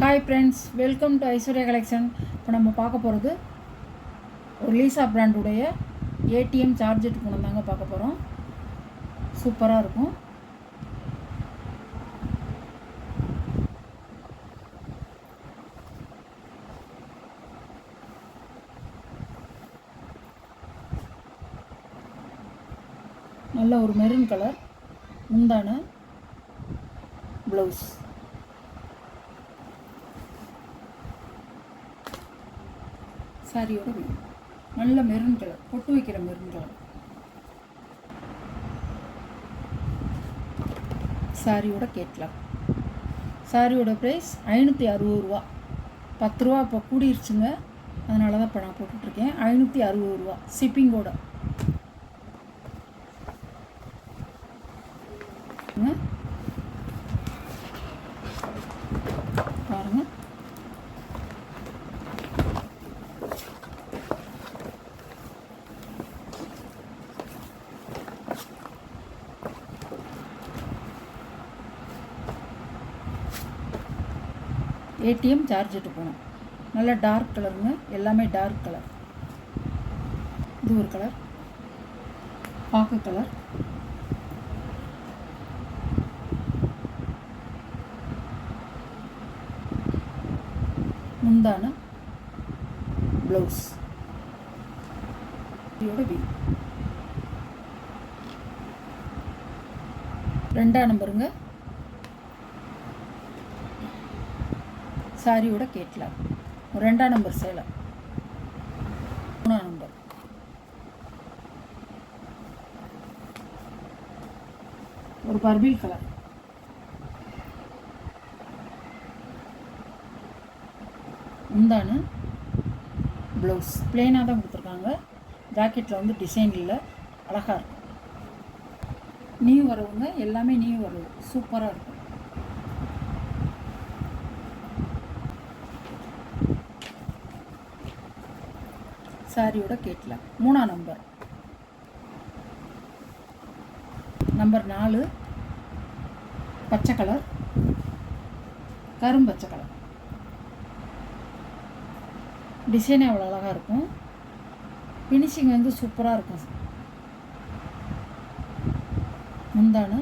Hi friends, welcome to Aishwarya collection. இப்போ நம்ம பார்க்க போகிறது ஒரு லீசா பிராண்டுடைய ஏடிஎம் சார்ஜர் ஃபோன் தாங்க பார்க்க போகிறோம். சூப்பராக இருக்கும். நல்ல ஒரு மெரூன் கலர் முந்தான ப்ளவுஸ். சாரியோட நல்ல மெரூன் கலர், பொட்டு வைக்கிற மெரூன் கலர். சாரியோட கேட்கலாம். சாரியோட ப்ரைஸ் 560 ரூபா. 10 ரூபா இப்போ கூடிருச்சுங்க, அதனால தான் இப்போ நான் போட்டுட்ருக்கேன். 560 ரூபா ஷிப்பிங்கோட. பாருங்கள், ஏடிஎம் சார்ஜெட்டு போகணும். நல்ல டார்க் கலருங்க, எல்லாமே டார்க் கலர். இது ஒரு கலர், பாக்கு கலர். முந்தான ப்ளவுஸ். இதோட வி 2ஆம் நம்பருங்க. சாரியோட கேட்கலாம். 2ஆம் நம்பர் சேலை. 3ஆம் நம்பர் ஒரு பர்பிள் கலர். முந்தான ப்ளவுஸ் பிளெயினாக தான் கொடுத்துருக்காங்க. ஜாக்கெட்டில் வந்து டிசைன் இல்லை, அழகாக இருக்கும். நியூ வரவுங்க, எல்லாமே நியூ வரவு, சூப்பராக இருக்கும். சாரியோட கேட்கலாம். 3ஆம் நம்பர், நம்பர் 4 பச்சை கலர், கரும்பச்சை கலர். டிசைன் அவ்வளோ அழகாக இருக்கும். ஃபினிஷிங் வந்து சூப்பராக இருக்கும். முந்தான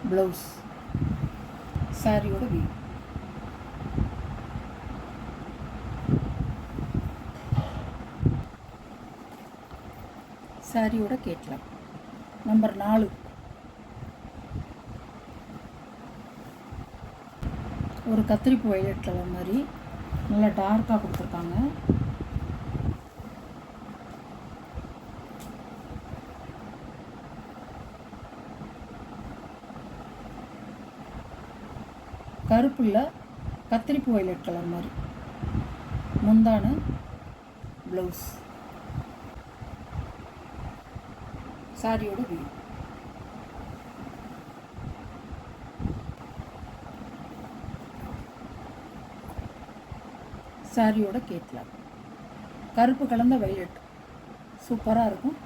ப்ளவுஸ். சாரியோட வியூ. சாரியோட கேட்கலாம். நம்பர் 4 ஒரு கத்திரிப்பு வயலட் கலர் மாதிரி நல்லா டார்க்காக கொடுத்துருக்காங்க. கருப்புள்ள கத்திரிப்பு வயலட் கலர் மாதிரி. முந்தான ப்ளவுஸ். சாரியோட வியூ. சாரியோட கேட்கலாம். கருப்பு கலந்த வயலட் சூப்பராக இருக்கும்.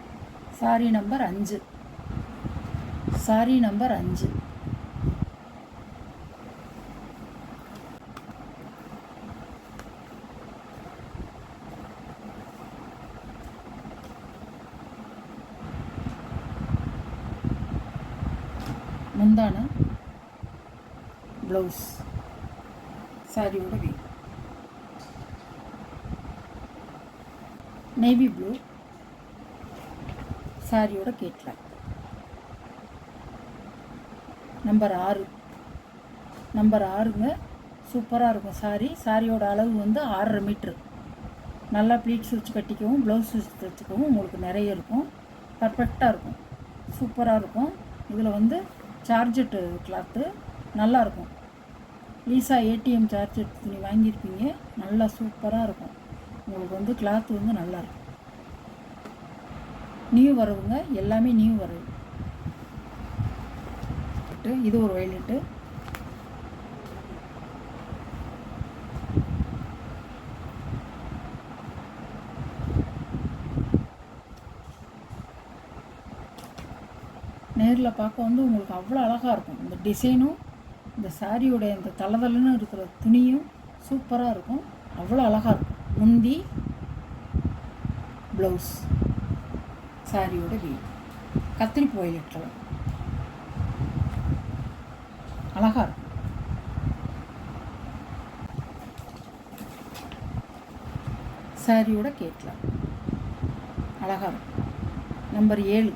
Sorry number 5. Sorry number 5. முந்தான ப்ளவுஸ். சாரியோட வியூ. Navy blue. சாரியோட கேட்கலாம். நம்பர் 6. நம்பர் 6ங்க, சூப்பராக இருக்கும். சாரியோட அளவு வந்து 6.5 மீட்ரு. நல்லா ப்ளீட்ஸ் வச்சு கட்டிக்கவும், ப்ளவுஸ் வச்சு தைச்சிக்கவும் உங்களுக்கு நிறைய இருக்கும். பர்ஃபெக்டாக இருக்கும், சூப்பராக இருக்கும். இதில் வந்து சார்ஜெட்டு கிளாத்து நல்லாயிருக்கும். லீசா ஏடிஎம் சார்ஜெட் துணி வாங்கியிருப்பீங்க, நல்லா சூப்பராக இருக்கும். உங்களுக்கு வந்து கிளாத்து வந்து நல்லாயிருக்கும். நியூ வரவுங்க, எல்லாமே நியூ வரவு. இது ஒரு வயலட்டு. நேரில் பார்க்க வந்து உங்களுக்கு அவ்வளோ அழகாக இருக்கும். இந்த டிசைனும் இந்த சாரியோடைய இந்த தளதளன்னு இருக்கிற துணியும் சூப்பராக இருக்கும், அவ்வளோ அழகாக இருக்கும். முந்தி, ப்ளவுஸ், சாரியோட வீடு கத்திரிப்பு வயலட் கலர் அழகாக இருக்கும். சாரியோட கேட்கலாம் அழகாக இருக்கும். நம்பர் 7,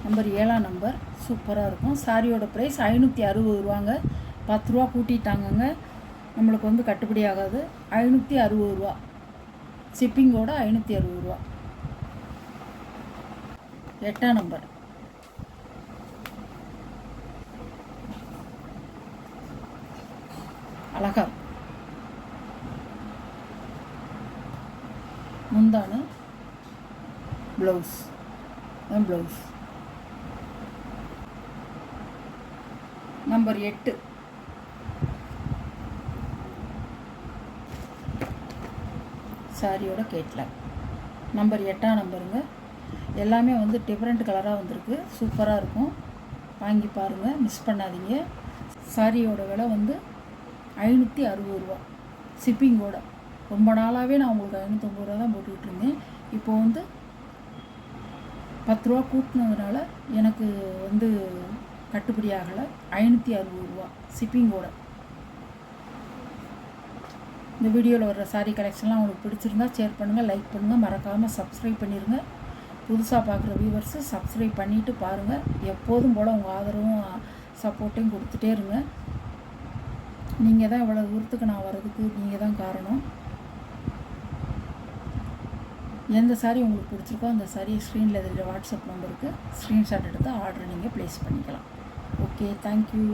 நம்பர் 7ஆம் நம்பர் சூப்பராக இருக்கும். சாரியோட ப்ரைஸ் 560 ரூபாங்க. 10 ரூபா கூட்டிட்டாங்கங்க, நம்மளுக்கு வந்து கட்டுப்படி ஆகாது. 560 ரூபா, ஷிப்பிங்கோட 560 ரூபா. 8ஆம் நம்பர் அழகா முந்தான ப்ளவுஸ், ப்ளவுஸ். நம்பர் 8 சாரியோட கேட்லாக். நம்பர் 8ஆம் நம்பருங்க. எல்லாமே வந்து டிஃப்ரெண்ட் கலராக வந்திருக்கு, சூப்பராக இருக்கும். வாங்கி பாருங்கள், மிஸ் பண்ணாதீங்க. சாரியோட விலை வந்து 560 ரூபா, ஷிப்பிங்கோட. ரொம்ப நாளாகவே நான் உங்களுக்கு 550 ரூபா தான் போட்டுக்கிட்டு இருந்தேன். இப்போது வந்து 10 ரூபா கூட்டினதுனால எனக்கு வந்து கட்டுப்படி ஆகலை. 560 ரூபா ஷிப்பிங்கோட. இந்த வீடியோவில் வர்ற சாரீ கலெக்ஷன்லாம் உங்களுக்கு பிடிச்சிருந்தா ஷேர் பண்ணுங்கள், லைக் பண்ணுங்கள், மறக்காமல் சப்ஸ்கிரைப் பண்ணிடுங்க. புதுசாக பார்க்குற வியூவர்ஸு சப்ஸ்கிரைப் பண்ணிவிட்டு பாருங்கள். எப்போதும் போல் உங்கள் ஆதரவும் சப்போர்ட்டையும் கொடுத்துட்டே இருங்க. நீங்கள் தான் இவ்வளோ தூரத்துக்கு நான் வர்றதுக்கு நீங்கள் தான் காரணம். எந்த சாரீ உங்களுக்கு பிடிச்சிருக்கோ அந்த சாரீ ஸ்க்ரீனில் தெரிகிற வாட்ஸ்அப் நம்பருக்கு ஸ்க்ரீன்ஷாட் எடுத்து ஆர்டர் நீங்கள் ப்ளேஸ் பண்ணிக்கலாம். Okay, thank you.